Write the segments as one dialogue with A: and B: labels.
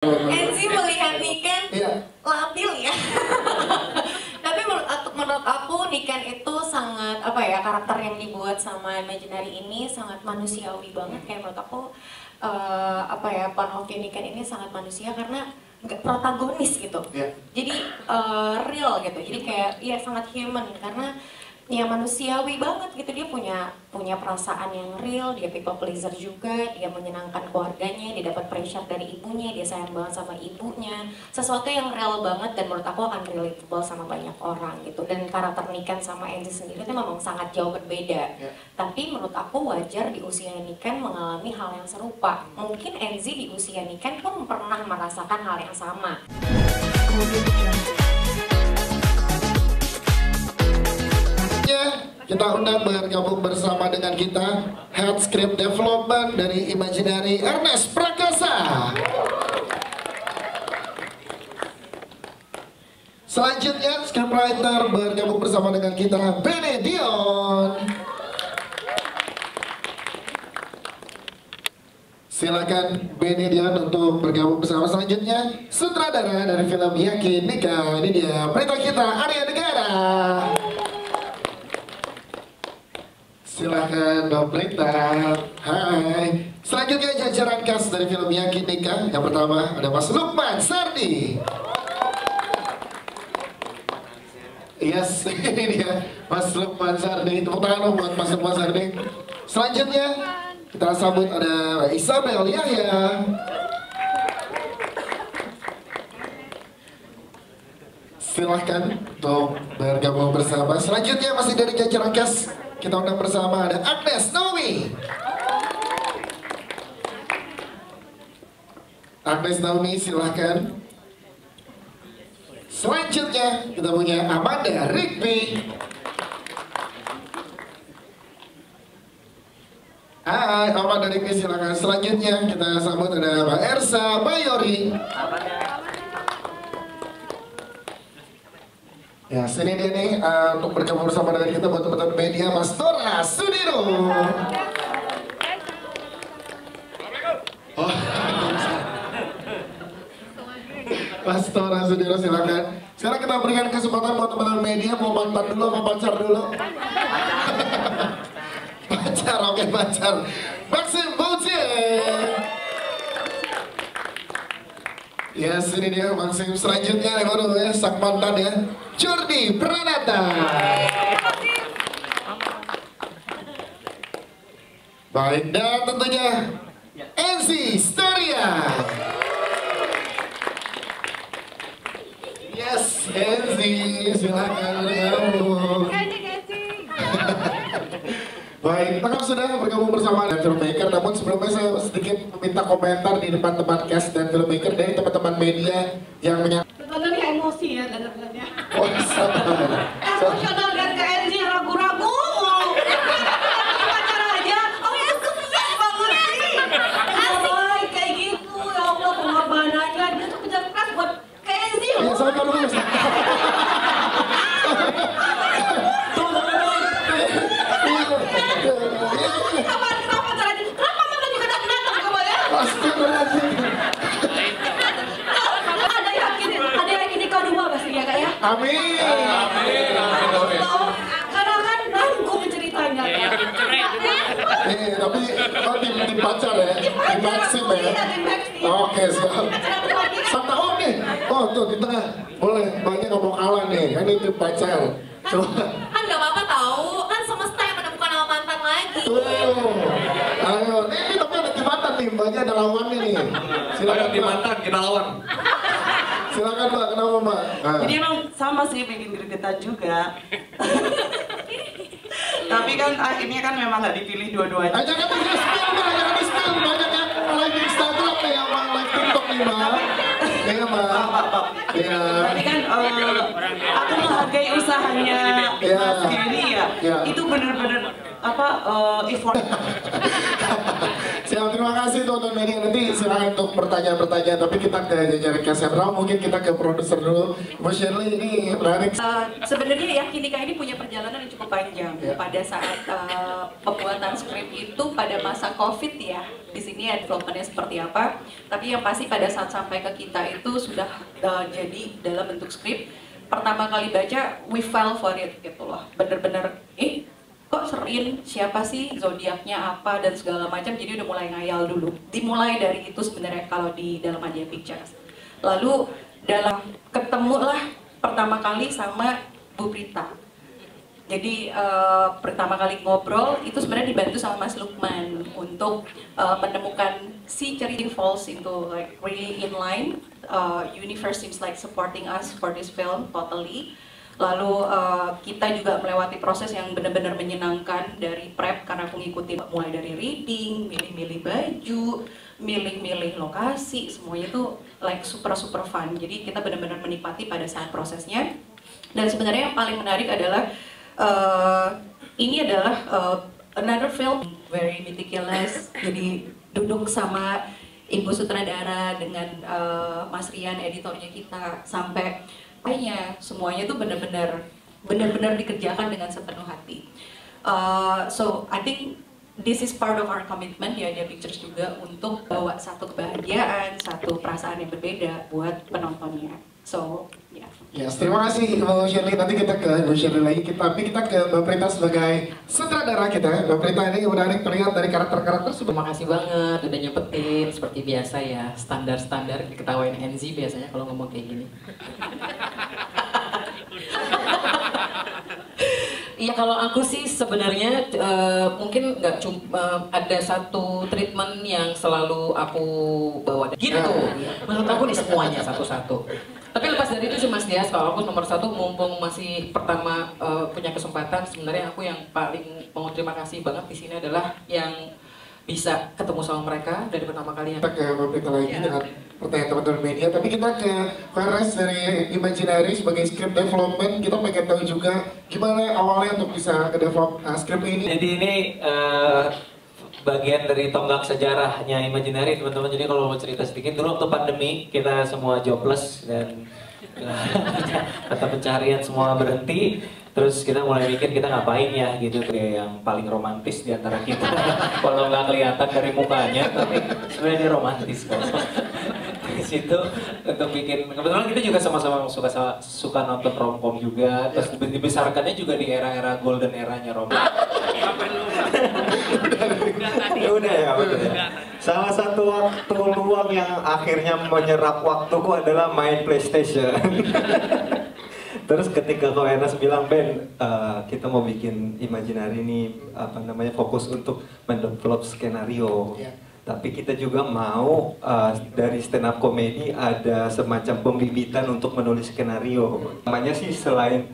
A: Enzi melihat Niken
B: Iya.
A: labil ya. Tapi menurut aku Niken itu sangat apa ya, karakter yang dibuat sama Imaginary ini sangat manusiawi banget. Kayak menurut aku apa ya, Panofsky Niken ini sangat manusia karena nggak protagonis gitu.
B: Iya.
A: Jadi real gitu. Jadi kayak ya sangat human karena ya manusiawi banget gitu. Dia punya perasaan yang real, dia people pleaser juga, dia menyenangkan keluarganya, dia dapat pressure dari ibunya, dia sayang banget sama ibunya. Sesuatu yang real banget dan menurut aku akan relatable sama banyak orang gitu. Dan karakter Niken sama Enzi sendiri itu memang sangat jauh berbeda.
B: Yeah.
A: Tapi menurut aku wajar di usia Niken mengalami hal yang serupa. Mungkin Enzi di usia Niken pun pernah merasakan hal yang sama.
B: Kita undang bergabung bersama dengan kita Head Script Development dari Imaginary, Ernest Prakasa. Selanjutnya scriptwriter bergabung bersama dengan kita Benny Dion. Silakan Benny Dion untuk bergabung bersama. Selanjutnya sutradara dari film Yakin Nikah. Ini dia pelita kita Arya Negara. Silahkan Dok Pelita. Hai. Selanjutnya jajaran cast dari film Yakin Nikah. Yang pertama ada Mas Lukman Sardi. Yes, ini dia Mas Lukman Sardi. Tepuk tangan buat Mas Lukman Sardi. Selanjutnya kita sambut ada Isabel Yahya. Silahkan untuk bergabung bersama. Selanjutnya masih dari jajaran cast. Kita undang bersama ada Agnes Naomi. Agnes Naomi silahkan. Selanjutnya kita punya Amanda Rigby. Hai Amanda Rigby silahkan. Selanjutnya kita sambut ada Mbak Ersa Bayori. Ya, sini dia nih untuk bergabung bersama dengan kita buat teman-teman media, Mas Tora Sudiro. Oh, Mas Tora Sudiro silakan. Sekarang kita berikan kesempatan buat teman-teman media, mau mantan dulu, mau pacar dulu. Pacar, oke pacar. Maxim Boucher. Yes, ini dia Maxim. Selanjutnya yang baru ya, sang mantan ya, Jordi Pranata. Baik, dan tentunya Enzi Storia. Yes, Enzi, silakan bergabung. Baik, lengkap sudah bergabung bersama dengan filmmaker. Namun sebelumnya saya sedikit meminta komentar di depan teman cast dan filmmaker dari teman-teman media yang
C: Sebenarnya emosi ya dengar-dengarnya.
B: Oh,
C: Emosional dan ke NG ragu-ragu. Pacar aja. Oh ya sukses banget sih. Asik kayak gitu. Ya Allah pengorbanannya dia tuh kerja keras buat ke NG.
B: ya sabar dulu.
C: Kenapa caranya? Kenapa mama juga datang ke mana?
B: Astagfirullahaladzim.
C: Ada yang ini kau dua pasti ya kak ya?
B: Amin.
C: Karena kan nanggung ceritanya.
B: Tapi kau tim pacar ya? Tim Maxim ya? Oke, siap. Santa oh nih. Oh tuh di tengah. Boleh, banyak nggak mau kalah nih. Kan ini tim pacar. Coba.
A: Kan nggak apa-apa tahu, kan semesta yang menemukan nama mantan lagi.
B: Tuh. Ayo, ini tapi ada tim mantan nih. Banyak ada lawannya nih. Silakan
D: Tim mantan kita lawan.
B: Silakan Mbak, kenapa Mbak?
E: Jadi emang sama sih bikin gregetan juga. Tapi kan akhirnya kan memang nggak dipilih dua-duanya.
B: Jangan di-spill Mbak, jangan di-spill. Banyak yang live Instagram nih, yang live TikTok nih Mbak. Iya Mbak. Iya.
E: Tapi kan aku menghargai usahanya Mas Giri ya.
B: Iya.
E: Itu bener-bener effort.
B: Siap, terima kasih tonton media. Nanti silakan untuk pertanyaan-pertanyaan. Tapi kita ke jajaran Cassandra, mungkin kita ke produser dulu. Bu Shirley ini menarik.
E: Sebenarnya Yakinika ini punya perjalanan yang cukup panjang. Pada saat pembuatan skrip itu pada masa COVID ya. Di sini developmentnya seperti apa. Tapi yang pasti pada saat sampai ke kita itu sudah jadi dalam bentuk skrip. Pertama kali baca, we fell for it gitu loh. Bener-bener, kok Serin, siapa sih, zodiaknya apa, dan segala macam. Jadi udah mulai ngayal dulu. Dimulai dari itu sebenarnya kalau di dalam Adia Pictures. Lalu ketemulah pertama kali sama Bu Prita. Jadi pertama kali ngobrol itu sebenarnya dibantu sama Mas Lukman untuk menemukan si cerita falls into like really in line. Universe seems like supporting us for this film totally. Lalu kita juga melewati proses yang benar-benar menyenangkan dari prep karena aku ngikutin mulai dari reading, milih-milih baju, milih-milih lokasi, semuanya itu like super fun. Jadi kita benar-benar menikmati pada saat prosesnya. Dan sebenarnya yang paling menarik adalah ini adalah another film very meticulous. Jadi duduk sama Ibu Sutradara dengan Mas Rian editornya kita sampai semuanya tuh benar-benar dikerjakan dengan sepenuh hati. So I think this is part of our commitment di Adia Pictures juga untuk bawa satu kebahagiaan, satu perasaan yang berbeda buat penontonnya. So yeah.
B: Yes, terima kasih Bu Shirley. Nanti kita ke Bu Shirley lagi. Tapi kita ke Mbak Prita sebagai sutradara kita. Mbak Prita ini menarik terlihat dari karakter-karakter.
D: Terima kasih banget udah nyempetin seperti biasa ya, standar-standar diketawain NZ biasanya kalau ngomong kayak gini. Iya kalau aku sih sebenarnya mungkin nggak cuma ada satu treatment yang selalu aku bawa gitu. Menurut aku nih semuanya satu-satu. Tapi lepas dari itu sih Mas Dias, kalau aku nomor satu mumpung masih pertama punya kesempatan, sebenarnya aku yang paling mau terima kasih banget di sini adalah yang bisa ketemu sama mereka dari pertama kali.
B: Kita ke Mbak Prita lagi dengan pertanyaan teman-teman media, tapi kita ke Feres dari Imaginary sebagai script development. Kita pengen tahu juga gimana awalnya untuk bisa nge-develop script ini.
F: Jadi ini bagian dari tonggak sejarahnya Imaginary teman-teman. Jadi kalau mau cerita sedikit, dulu waktu pandemi kita semua jobless dan kata pencarian semua berhenti. Terus kita mulai mikir kita ngapain ya gitu, kayak yang paling romantis di antara kita. Kalau nggak kelihatan dari mukanya, tapi sebenarnya dia romantis kok. Di situ untuk bikin, kebetulan kita juga sama-sama suka nonton romcom juga. Terus dibesarkannya juga di era-era golden eranya romcom.
G: Udah ya, salah satu waktu luang yang akhirnya menyerap waktuku adalah main PlayStation. Terus ketika Ko Enas bilang, Ben, kita mau bikin Imaginary ini fokus untuk mendevelop skenario. Tapi kita juga mau dari stand up comedy ada semacam pembibitan untuk menulis skenario. Namanya sih selain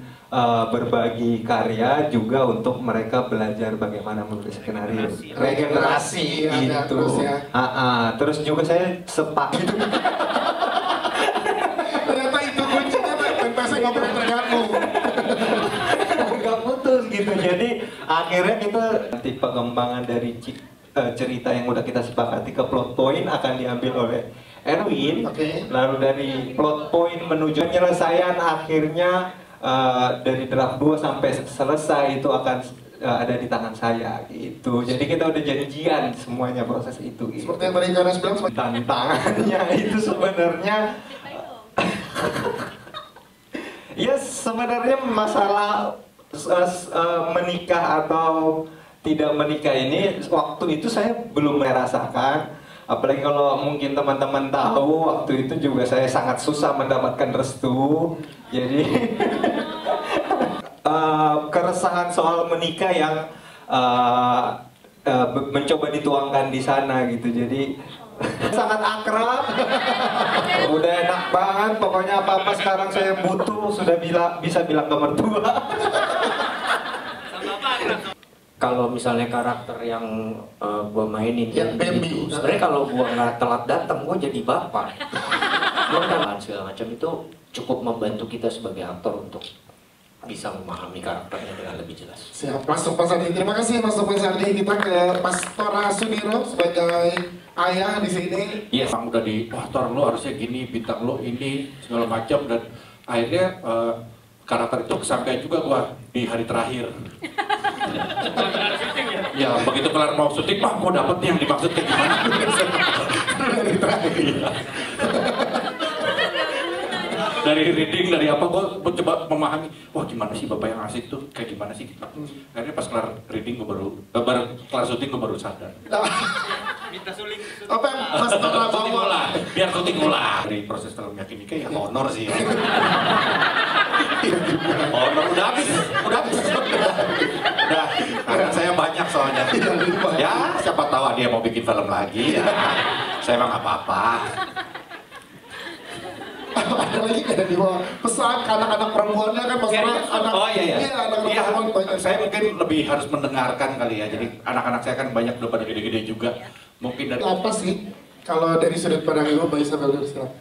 G: berbagi karya juga untuk mereka belajar bagaimana menulis skenario. Regenerasi gitu. Terus juga saya sepakat.
B: Ternyata itu kuncinya, pentasnya nggak pernah terganggu.
G: Nggak putus gitu. Jadi akhirnya kita nanti pengembangan dari cerita yang udah kita sepakati ke plot point akan diambil oleh Erwin. Lalu dari plot point menuju penyelesaian akhirnya dari draft 2 sampai selesai itu akan ada di tangan saya gitu. Jadi kita udah janjian semuanya proses itu gitu.
B: Seperti yang tadi Jonas bilang,
G: tantangannya itu sebenarnya ya sebenarnya masalah menikah atau tidak menikah ini waktu itu saya belum merasakan. Apalagi kalau mungkin teman-teman tahu, waktu itu juga saya sangat susah mendapatkan restu. Jadi keresahan soal menikah yang mencoba dituangkan di sana gitu. Jadi sangat akrab, udah enak banget. Pokoknya apa-apa sekarang saya butuh sudah bisa bilang ke mertua.
H: Kalau misalnya karakter yang gue mainin
B: yang Bambi,
H: sebenarnya kalau gue nggak telat datang gue jadi bapak. Segala macam itu cukup membantu kita sebagai aktor untuk bisa memahami karakternya dengan lebih jelas.
B: Siap, Mas Sukma Sardi. Terima kasih Mas Sukma Sardi. Kita ke Mas Tora Sudiro sebagai ayah di sini.
I: Yes, udah di, wah Tor lo harusnya gini, bintang lo ini, segala macam, dan akhirnya karakter itu kesampaian juga gua di hari terakhir. Ya begitu kelar mau syuting, wah gua dapet yang dimaksud kayak gimana. Dari terakhir. Dari reading, dari apa, gue coba memahami, wah gimana sih bapak yang asik tuh, kayak gimana sih gitu. Akhirnya pas kelar reading gue baru kelar syuting gue baru sadar.
B: Minta suling. Apa yang Mas Tora bawa?
I: Biar syuting ulang. Dari proses film Yakin Nikah ya honor sih. Honor udah habis. Udah, karena saya banyak soalnya. Ya, siapa tahu dia mau bikin film lagi ya. Saya emang nggak apa-apa.
B: Ada lagi nggak di bawah pesan ke anak-anak perempuannya kan Mas Tora anak.
I: Oh iya.
B: Iya, anak-anak perempuan banyak.
I: Saya mungkin lebih harus mendengarkan kali ya. Jadi anak-anak saya kan banyak udah pada gede-gede juga. Mungkin dari
B: Apa sih kalau dari sudut pandang Ibu, Mbak Isabel dulu silakan.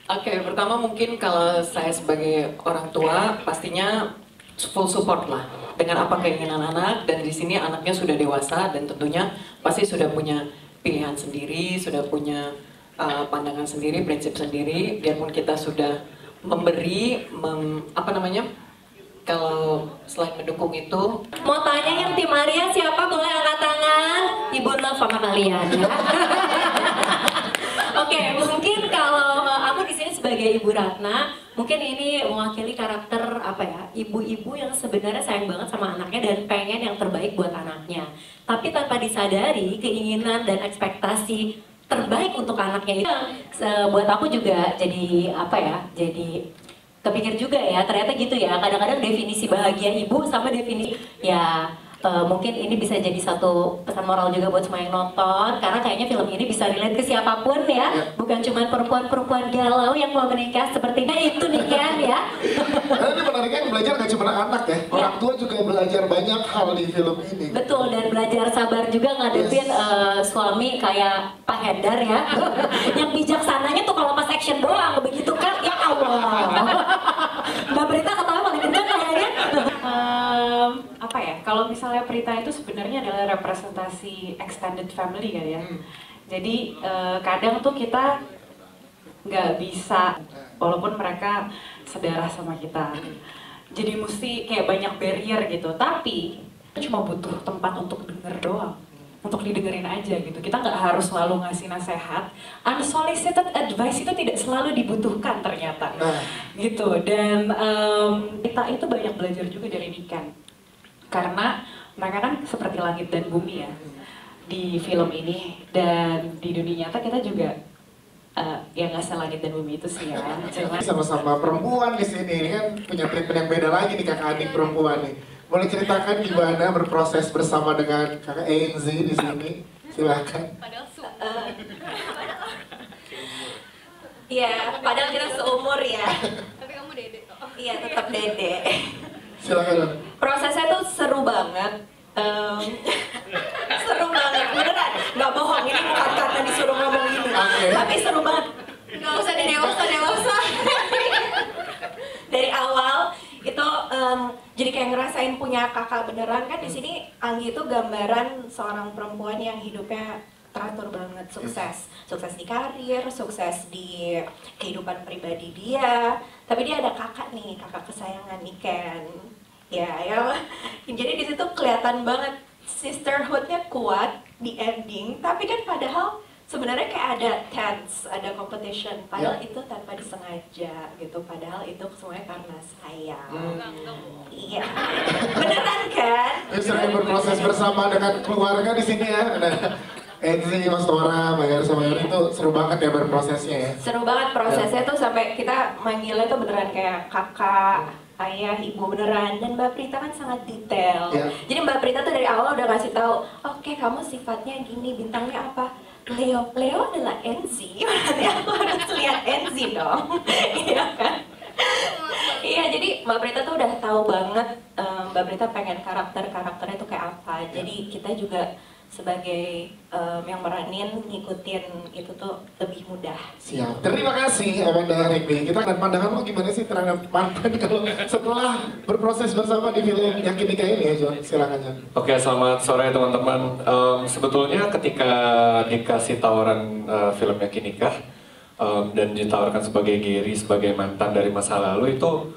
D: Oke, pertama mungkin kalau saya sebagai orang tua pastinya full support lah dengan apa keinginan anak, dan di sini anaknya sudah dewasa dan tentunya pasti sudah punya pilihan sendiri, sudah punya pandangan sendiri, prinsip sendiri. Biarpun kita sudah memberi, kalau selain mendukung itu.
A: Mau tanya yang tim Maria siapa, boleh angkat tangan? Ibu love sama kalian ya. Oke, mungkin kalau aku di sini sebagai Ibu Ratna, mungkin ini mewakili karakter apa ya, ibu-ibu yang sebenarnya sayang banget sama anaknya dan pengen yang terbaik buat anaknya. Tapi tanpa disadari keinginan dan ekspektasi terbaik untuk anaknya itu buat aku juga jadi apa ya, jadi kepikir juga ya, ternyata gitu ya, kadang-kadang definisi bahagia ibu sama definisi ya mungkin ini bisa jadi satu pesan moral juga buat semua yang nonton, karena kayaknya film ini bisa relate ke siapapun ya, bukan cuma perempuan-perempuan galau yang mau menikah sepertinya itu nih kan ya.
B: Karena ini menariknya yang belajar gak cuma anak ya, orang tua juga belajar banyak hal di film ini.
A: Betul, dan belajar sabar juga ngadepin suami kayak Pak Hendar ya, yang bijaksananya tuh kalau pas action doang, begitu kan, ya Allah. Mbak Prita ketawa paling kenceng kayaknya.
E: Apa ya, kalau misalnya Prita itu sebenarnya adalah representasi extended family kan ya. Jadi kadang tuh kita nggak bisa, walaupun mereka sedarah sama kita, jadi mesti kayak banyak barrier gitu. Tapi cuma butuh tempat untuk denger doang, untuk didengerin aja gitu. Kita nggak harus selalu ngasih nasihat. Unsolicited advice itu tidak selalu dibutuhkan ternyata, gitu. Dan kita itu banyak belajar juga dari Niken, karena mereka kan seperti langit dan bumi ya di film ini, dan di dunia nyata kita juga ya nggak selangit dan bumi itu sih ya. Cuma
B: Sama-sama perempuan di sini, ini kan punya treatment yang beda lagi nih kakak adik perempuan nih. Boleh ceritakan gimana berproses bersama dengan kakak ENZ di sini? Silakan.
A: Iya, padahal kita seumur ya.
J: Tapi kamu dede kok.
A: Iya, tetap dede.
B: Silakan.
A: Prosesnya tuh seru banget. Seru banget, beneran. Nggak bohong, ini bukan karena disuruh ngomong ini. Tapi seru banget.
J: Nggak usah dewasa.
A: Dari awal itu jadi kayak ngerasain punya kakak beneran kan. Di sini Anggi itu gambaran seorang perempuan yang hidupnya teratur banget, sukses di karir, sukses di kehidupan pribadi dia. Tapi dia ada kakak nih, kakak kesayangan Niken. Ya. Jadi di situ kelihatan banget sisterhoodnya kuat di ending. Tapi kan padahal sebenarnya kayak ada tense, ada competition. Padahal itu tanpa disengaja gitu. Padahal itu semuanya karena sayang. Iya, beneran kan?
B: Sering berproses bersama dengan keluarga di sini ya. Ada Enzi, Mas Tora, Mbak Yara sama Yori, itu seru banget ya berprosesnya ya.
A: Seru banget prosesnya tuh sampai kita manggilnya tuh beneran kayak kakak, ayah, ibu beneran. Dan Mbak Prita kan sangat detail. Jadi Mbak Prita tuh dari awal udah kasih tahu, oke, kamu sifatnya gini, bintangnya apa? Leo adalah Enzi, berarti aku harus lihat Enzi dong. Iya kan? Iya, jadi Mbak Prita tuh udah tahu banget Mbak Prita pengen karakternya tuh kayak apa. Jadi kita juga
C: sebagai yang meranin ngikutin itu tuh lebih mudah.
B: Siap. Terima kasih Amanda Rigby. Kita dan pandangan lo gimana sih terhadap mantan kalau setelah berproses bersama di film Yakin Nikah ini ya John? Silakan John.
K: Oke, selamat sore teman-teman. Sebetulnya ketika dikasih tawaran film Yakin Nikah dan ditawarkan sebagai Gary, sebagai mantan dari masa lalu itu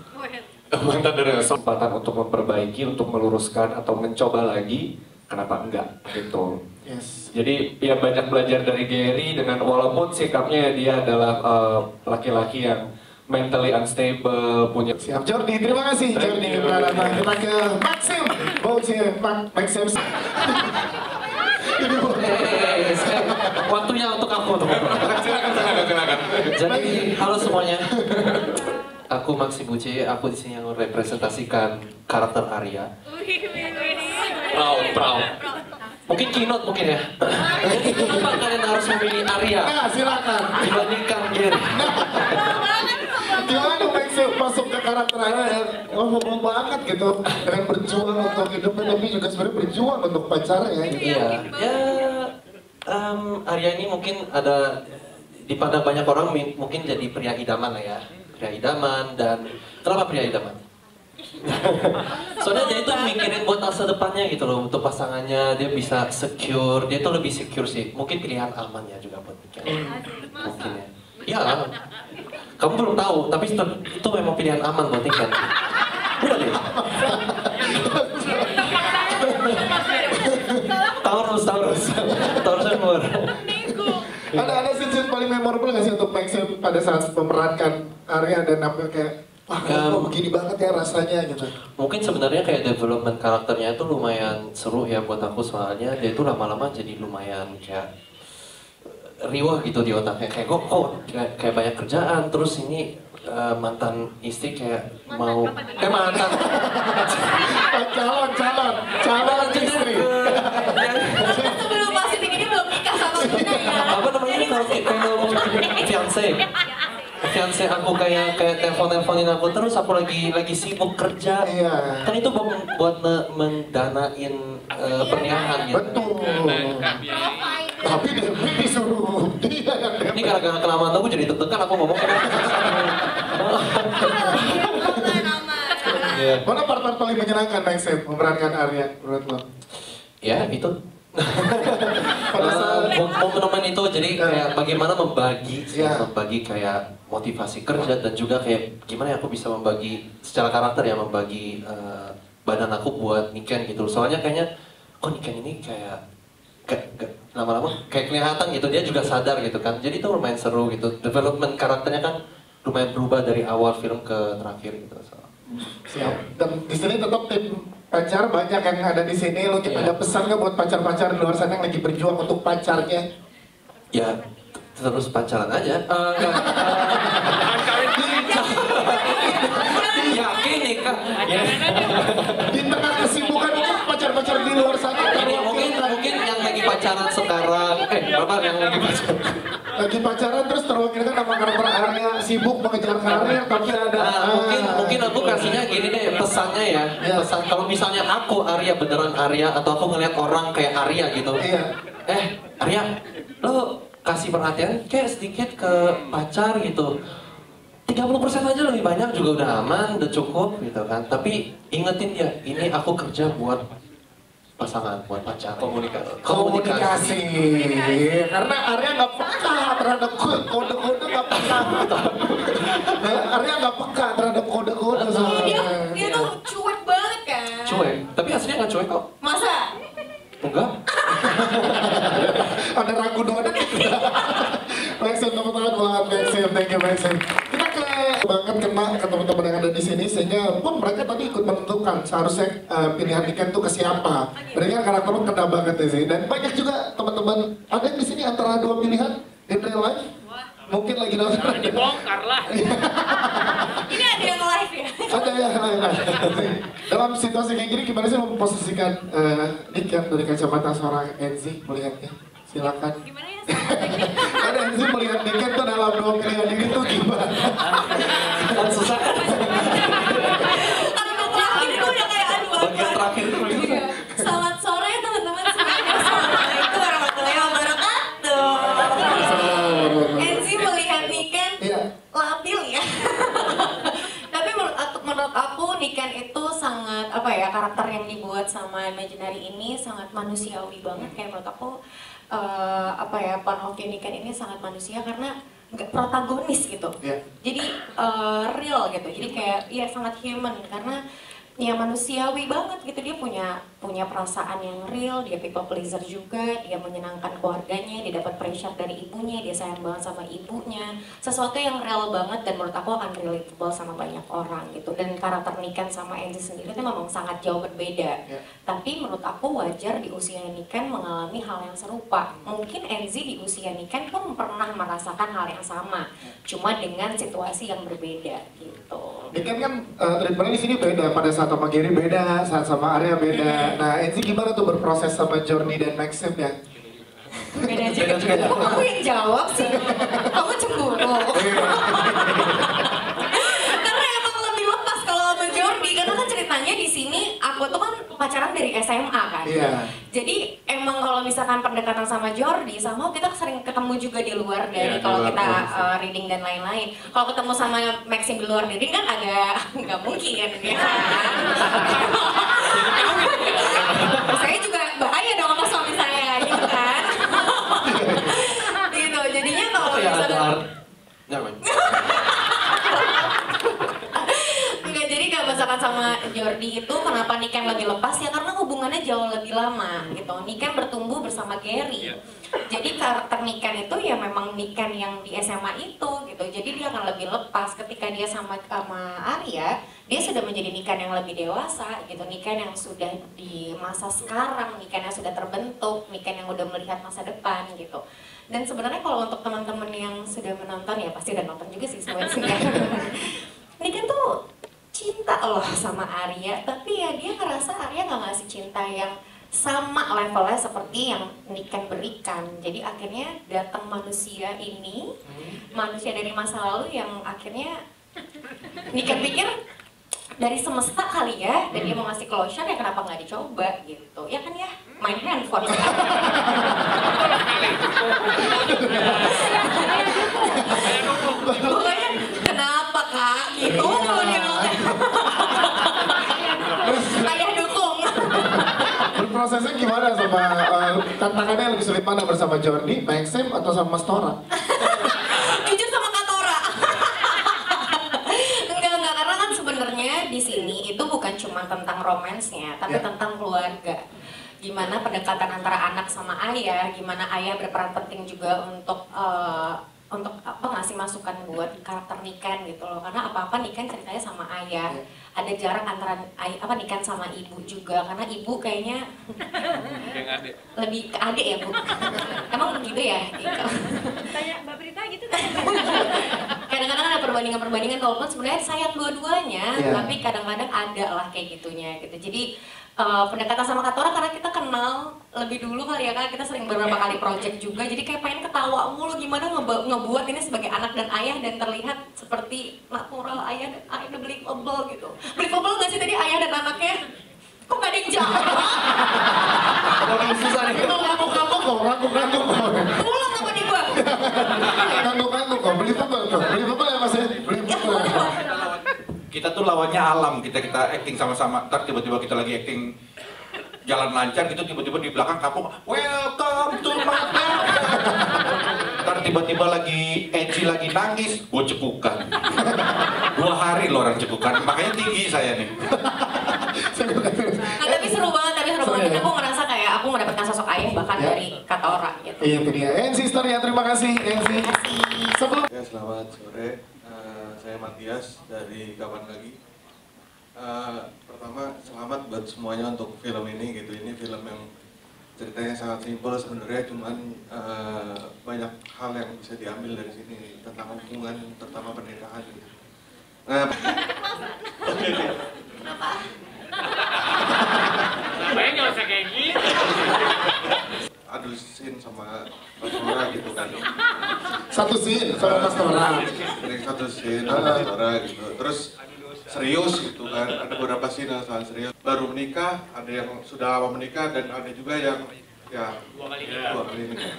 K: mantan dari kesempatan untuk memperbaiki, untuk meluruskan atau mencoba lagi, kenapa enggak gitu.
B: Yes.
K: Jadi ya banyak belajar dari Gary dengan walaupun sikapnya dia adalah laki-laki yang mentally unstable, punya.
B: Siap Jordi, terima kasih Jordi berada. Kita ke Maxim, Maxim.
L: Waktunya untuk aku tuh.
K: Silakan.
L: Jadi halo semuanya. Aku Maxim Buce, aku di sini yang merepresentasikan karakter Arya. Proud. Mungkin keynote mungkin ya. Jadi kenapa kalian harus memilih Arya?
B: Nah, silakan.
L: Dibandingkan Gary.
B: Gimana Maxim masuk ke karakter Arya yang ngomong banget gitu dengan berjuang untuk hidupnya tapi juga sebenarnya berjuang untuk pacarnya gitu.
L: Iya, ya Arya ini mungkin ada dipandang banyak orang mungkin jadi pria idaman lah ya. Pria idaman dan kenapa pria idaman? Soalnya dia itu mikirin buat masa depannya gitu loh untuk pasangannya, dia bisa secure, dia tuh lebih secure sih. Mungkin pilihan aman ya juga buat pikiran. Mungkin ya. Iya, kamu belum tahu, tapi itu memang pilihan aman buat Niken. Udah deh. Taurus umur.
B: Ada scene paling memorable nggak sih untuk Maxim pada saat memerankan Arya dan nampil kayak wah kok begini banget ya rasanya gitu.
L: Mungkin sebenarnya kayak development karakternya itu lumayan seru ya buat aku soalnya dia itu lama-lama jadi lumayan kayak riwah gitu di otaknya kayak kayak banyak kerjaan terus ini mantan istri kayak mau mantan
B: calon istri.
J: Sebelum masih ini belum nikah sama kita ya.
L: Apa namanya kalau fiance aku kayak teleponin aku terus aku lagi sibuk kerja.
B: Iya.
L: Kan itu buat mendanain pernikahan gitu.
B: Betul. Tapi disuruh dia yang
L: ini gara-gara kelamaan aku jadi deg-degan aku ngomong.
B: Mana part-part paling menyenangkan Maxim memerankan Arya menurut lo?
L: Ya itu momen-momen itu jadi kayak bagaimana membagi kayak motivasi kerja dan juga kayak gimana ya aku bisa membagi secara karakter ya membagi badan aku buat Niken gitu. Soalnya kayaknya kok Niken ini kayak lama-lama kayak kelihatan gitu dia juga sadar gitu kan. Jadi itu lumayan seru gitu. Development karakternya kan lumayan berubah dari awal film ke terakhir gitu.
B: Siap. Dan di sini tetap tim pacar banyak yang ada di sini. Lo ada pesan nggak buat pacar-pacar di luar sana yang lagi berjuang untuk pacarnya?
L: Ya terus pacaran aja. Yakin nih kak.
B: Di tengah kesibukan ini pacar-pacar di luar sana.
L: Mungkin yang lagi pacaran sekarang. Bapak yang lagi pacaran.
B: Lagi pacaran terus terwakilkan sama karakter Arya sibuk mengejar karir tapi ada.
L: Mungkin aku kasihnya gini deh pesannya ya. Pesan kalau misalnya aku Arya beneran Arya atau aku ngeliat orang kayak Arya gitu. Arya, lo kasih perhatian kayak sedikit ke pacar gitu. 30% aja lebih banyak juga udah aman, udah cukup gitu kan. Tapi ingetin dia, ini aku kerja buat pasangan, buat pacar.
B: Komunikasi. Karena Arya nggak peka terhadap kode-kode nggak peka. Arya nggak peka terhadap kode-kode.
J: Dia tuh cuek banget kan.
L: Cuek, tapi aslinya nggak cuek kok.
J: Masa?
L: Enggak.
B: Ada ragu dong, ada kita. Maxim, teman-teman buat Maxim, thank you Maxim. Kita banget kena ke teman-teman yang ada di sini sehingga pun mereka tadi ikut menentukan seharusnya pilihan Niken itu ke siapa. Mereka karakternya kena banget ya sih. Dan banyak juga teman-teman ada yang di sini antara dua pilihan in real life. Mungkin lagi nonton.
J: Dibongkar lah. Ini ada yang live ya?
B: Ada ya. Dalam situasi kayak gini gimana sih memposisikan Niken dari kacamata seorang Enzi melihatnya? Silakan.
J: Gimana ya?
B: Ada Enzi melihat Niken tuh dalam dua pilihan ini tuh gimana?
L: Kan susah.
J: Terakhir itu udah kayak aduh.
L: Bagian terakhir itu.
J: Selamat sore teman-teman semuanya.
A: karakter yang dibuat sama Imaginary ini sangat manusiawi banget. Kayak menurut aku apa ya, Panofsky Niken ini sangat manusia karena nggak protagonis gitu. Jadi real gitu. Jadi kayak ya sangat human karena ya manusiawi banget gitu. Dia punya perasaan yang real, dia people pleaser juga, dia menyenangkan keluarganya, dia dapat pressure dari ibunya, dia sayang banget sama ibunya. Sesuatu yang real banget dan menurut aku akan relatable sama banyak orang gitu. Dan karakter Niken sama Enzi sendiri itu memang sangat jauh berbeda. Tapi menurut aku wajar di usia Niken mengalami hal yang serupa. Mungkin Enzi di usia Niken pun pernah merasakan hal yang sama, cuma dengan situasi yang berbeda gitu.
B: Niken kan treatmentnya di sini beda, pada saat sama Gary beda, saat sama Arya beda. Nah, Enzi gimana tuh berproses sama Jordi dan Maxim ya?
A: Beda juga. Kok kamu yang jawab sih? Kamu cemburu. Karena emang lebih lepas kalau sama Jordi, karena kan ceritanya di sini aku tuh kan pacaran dari SMA kan. Jadi emang kalau misalkan pendekatan sama Jordi, sama kita sering ketemu juga di luar dari kalau kita reading dan lain-lain. Kalau ketemu sama Maxim di luar reading kan agak nggak mungkin ya. Saya juga bahaya dong sama suami saya gitu kan. Gitu, jadinya kalau misalkan enggak, jadi kalau misalkan sama Jordi itu kenapa Niken lebih lepas ya karena hubungannya jauh lebih lama gitu. Niken bertumbuh bersama Gary. Jadi karakter Niken itu ya memang Niken yang di SMA itu gitu. Jadi dia akan lebih lepas ketika dia sama Arya, dia sudah menjadi Niken yang lebih dewasa gitu. Niken yang sudah di masa sekarang, Niken yang sudah terbentuk, Niken yang udah melihat masa depan gitu. Dan sebenarnya kalau untuk teman-teman yang sudah menonton ya pasti udah nonton juga sih sebenarnya. Niken tuh cinta loh sama Arya, tapi ya dia ngerasa Arya nggak ngasih cinta yang sama levelnya seperti yang Niken berikan. Jadi akhirnya datang manusia ini, manusia dari masa lalu yang akhirnya Niken pikir dari semesta kali ya, dan dia mau ngasih closure ya kenapa nggak dicoba gitu. Ya kan ya, main handphone. Pokoknya kenapa kak gitu kalau dia ayah dukung.
B: Berprosesnya gimana sama tantangannya lebih sulit mana bersama Jordi, Maxim atau sama Mas Tora?
A: Jujur sama Kak Tora. Enggak, karena kan sebenarnya di sini itu bukan cuma tentang romansnya, tapi tentang keluarga. Gimana pendekatan antara anak sama ayah, gimana ayah berperan penting juga untuk apa ngasih masukan buat karakter Niken gitu loh. Karena apa-apa Niken ceritanya sama ayah. Ada jarak antara Niken sama ibu juga, karena ibu kayaknya lebih ke adik ya Bu. Emang begitu ya? Gitu.
J: Tanya Mbak Prita gitu.
A: Kadang-kadang ada perbandingan-perbandingan, walaupun sebenarnya sayang dua-duanya, tapi kadang-kadang ada lah kayak gitunya gitu. Jadi pendekatan sama Kak Tora karena kita kenal lebih dulu kali ya, kan kita sering beberapa kali project juga, jadi kayak pengen ketawa mulu gimana ngebuat ini sebagai anak dan ayah dan terlihat seperti natural ayah dan ayah, believable gitu. Believable nggak sih tadi ayah dan anaknya? Kok nggak ada yang jawab?
B: Susah nih. Itu ngantuk-ngantuk kok, ngantuk-ngantuk kok.
A: Pulang apa nih gua?
B: Ngantuk-ngantuk kok, believable ya Mas ya? Believable.
I: Kita tuh lawannya alam, kita acting sama-sama. Ntar tiba-tiba kita lagi acting jalan lancar gitu, tiba-tiba di belakang kapok, welcome to my town. Ntar tiba-tiba lagi Eci lagi nangis, gue cepukan. 2 hari loh orang cepukan, makanya tinggi saya nih.
A: Nah, tapi seru banget. Jadi aku ngerasa kayak aku mendapatkan sosok ayah bahkan dari Kak Tora gitu.
B: Iya itu dia. Enzi Sister ya, terima kasih Enzi. Sebelum
M: selamat sore. Saya Matias dari Kapan Lagi. Pertama selamat buat semuanya untuk film ini gitu. Ini film yang ceritanya sangat simpel sebenarnya, cuman banyak hal yang bisa diambil dari sini tentang hubungan, terutama pernikahan gitu. Nah,
A: Kenapa?
N: Namanya nggak usah kayak gitu.
M: Aduh scene sama Mas Tora gitu kan.
B: Satu scene sama Mas Tora.
M: Satu scene sama Mas Tora gitu. Terus serius gitu kan. Ada beberapa scene yang sangat serius. Baru menikah, ada yang sudah lama menikah dan ada juga yang ya 2 kali menikah.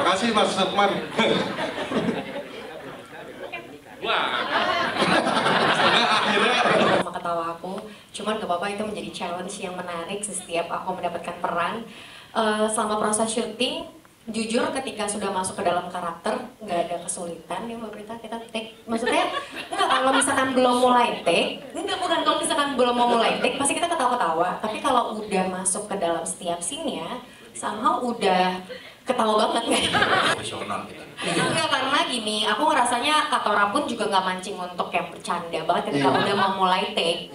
M: Makasih Mas Sukman.
A: Sama ketawa aku, cuman gak apa-apa, itu menjadi challenge yang menarik setiap aku mendapatkan peran. Selama proses syuting, jujur ketika sudah masuk ke dalam karakter nggak ada kesulitan ya Mbak Prita, kita take, maksudnya enggak, kalau misalkan belum mulai take, bukan kalau misalkan belum mau mulai take pasti kita ketawa-ketawa, tapi kalau udah masuk ke dalam setiap scene-nya somehow udah ketawa banget kan.
I: Profesional kita.
A: Enggak, karena gini, aku ngerasanya Katora pun juga nggak mancing untuk kayak bercanda banget ketika udah mau mulai take.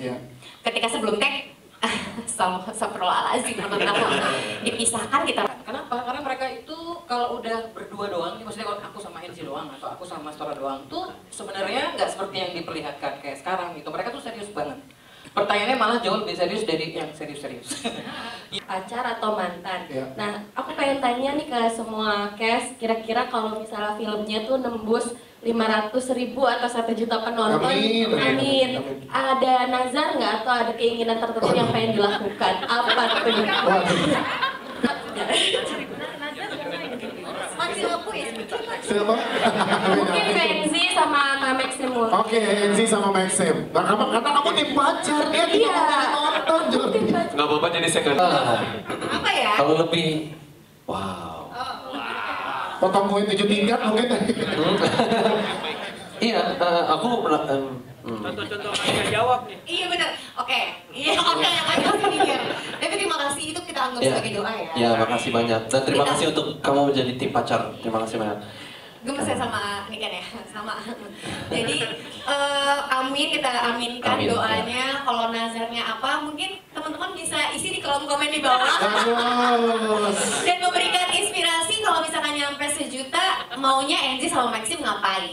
A: Ketika sebelum take, astagfirullahaladzim, teman-teman, dipisahkan kita.
D: Kenapa? Karena mereka itu kalau udah berdua doang, maksudnya kalau aku sama Enzi doang atau aku sama Stora doang tuh sebenarnya nggak seperti yang diperlihatkan kayak sekarang gitu. Mereka tuh serius banget. Pertanyaannya malah jauh lebih serius dari yang serius-serius.
O: Pacar atau mantan. Nah, aku pengen tanya nih ke semua cast, kira-kira kalau misalnya filmnya tuh nembus 500.000 atau 1 juta penonton, amin. Ada nazar nggak atau ada keinginan tertentu yang pengen dilakukan? Apa tuh?
B: Siapa?
O: Mungkin Enzi sama Kak Maxim.
B: Oke, Enzi sama Maxim. Nah, kata kamu tim pacar, dia tidak nonton Jordi.
L: Nggak apa-apa jadi second.
A: Apa ya?
L: Kalau lebih, wow.
B: Potong poin 7 tingkat mungkin.
L: Iya, aku
N: contoh-contoh mereka jawab nih.
A: Iya benar. Oke. Iya, oke, makasih mikir. Tapi terima kasih, itu kita anggap sebagai doa ya.
L: Ya, makasih banyak. Dan terima kasih untuk kamu menjadi tim pacar. Terima kasih banyak.
A: Gemes ya sama Niken ya, sama. Jadi amin, kita aminkan doanya. Kalau nazarnya apa, mungkin teman-teman bisa isi di kolom komen di bawah. Dan memberikan inspirasi kalau misalkan nyampe 1 juta, maunya Enzi sama Maxim ngapain.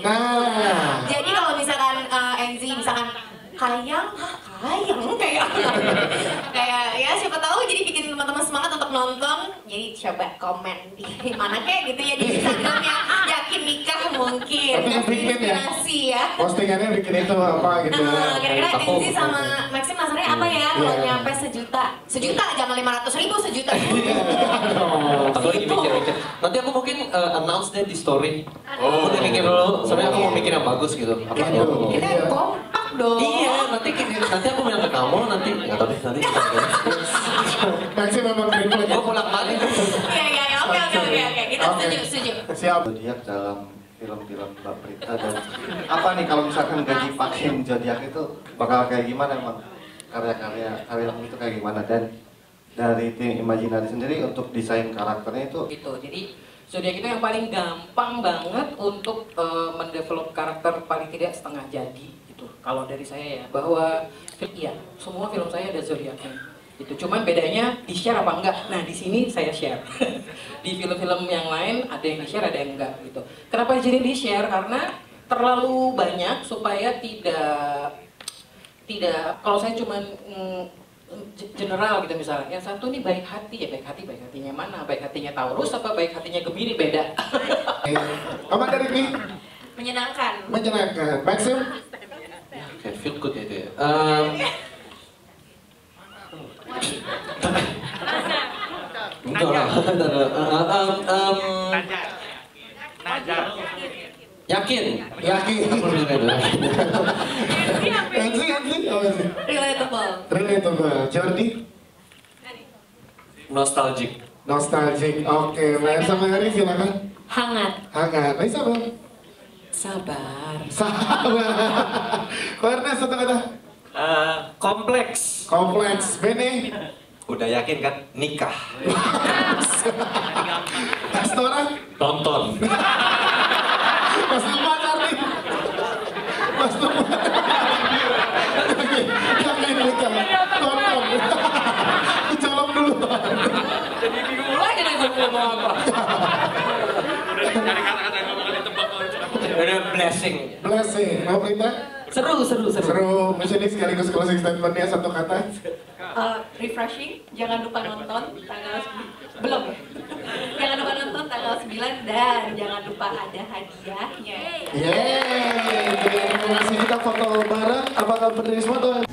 A: Jadi kalau misalkan Enzi misalkan kayang kayak ya siapa tahu jadi bikin teman-teman semangat untuk nonton. Jadi coba komen di mana kayak gitu ya, di Instagramnya Yakin Nikah mungkin. Kasih inspirasi ya.
B: Postingannya bikin itu apa gitu.
A: Kira-kira Enzi sama Maxim nazarnya apa ya kalau nyampe 1 juta? 1 juta, jangan 500.000, 1 juta.
L: Aku lagi mikir-mikir. Nanti aku mungkin announce deh di story. Aku udah mikir dulu, soalnya aku mau mikir yang bagus gitu.
A: Kita kompak dong.
L: Iya, nanti aku bilang ke kamu, nanti nggak tahu deh nanti.
B: Maxim memang triple.
L: Gue pulang balik.
A: Iya, oke. Kita setuju.
B: Siap.
M: Zodiak dalam film-film Mbak Prita, dan apa nih kalau misalkan gaji pakai Zodiak itu bakal kayak gimana emang karya itu kayak gimana, dan dari tim Imaginary sendiri untuk desain karakternya itu
D: gitu. Jadi Zodiak itu yang paling gampang banget untuk mendevelop karakter, paling tidak setengah jadi gitu. Kalau dari saya ya, bahwa ya semua film saya ada Zodiaknya. Itu cuman bedanya di share apa enggak. Nah, di sini saya share. Di film-film yang lain ada yang di share, ada yang enggak gitu. Kenapa jadi di share? Karena terlalu banyak supaya tidak kalau saya cuman general gitu misalnya. Yang satu nih baik hati ya, baik hatinya mana? Baik hatinya Taurus apa baik hatinya Gemini, beda.
B: Apa dari ini?
A: Menyenangkan.
B: Maxim?
L: Kayak feel good ya itu ya. Enggak lah. Yakin.
B: Enzi.
A: Relatable.
B: Jordi?
L: Nostalgic.
B: Oke, Mbak sama Hari silakan.
A: Hangat.
B: Raisa bang.
D: Sabar.
B: Karena satu kata.
F: Kompleks.
B: Bene.
G: Udah yakin kan? Nikah.
B: Stora?
K: Tonton.
B: Mas pacar nih. Mas Yakin nikah. Tonton. Colok dulu.
D: Jadi bingung lagi nih gue mau apa.
N: Udah cari kata-kata yang ngomongin ditebak.
L: Udah blessing.
B: Mau Prita?
D: Seru.
B: Mentioning sekaligus closing statementnya satu kata.
E: Refreshing, jangan lupa nonton tanggal 9. Belum ya? Jangan lupa nonton tanggal 9 dan jangan lupa ada hadiahnya.
B: Yeay, terima kasih, kita foto bareng. Apakah berdiri semua tuh?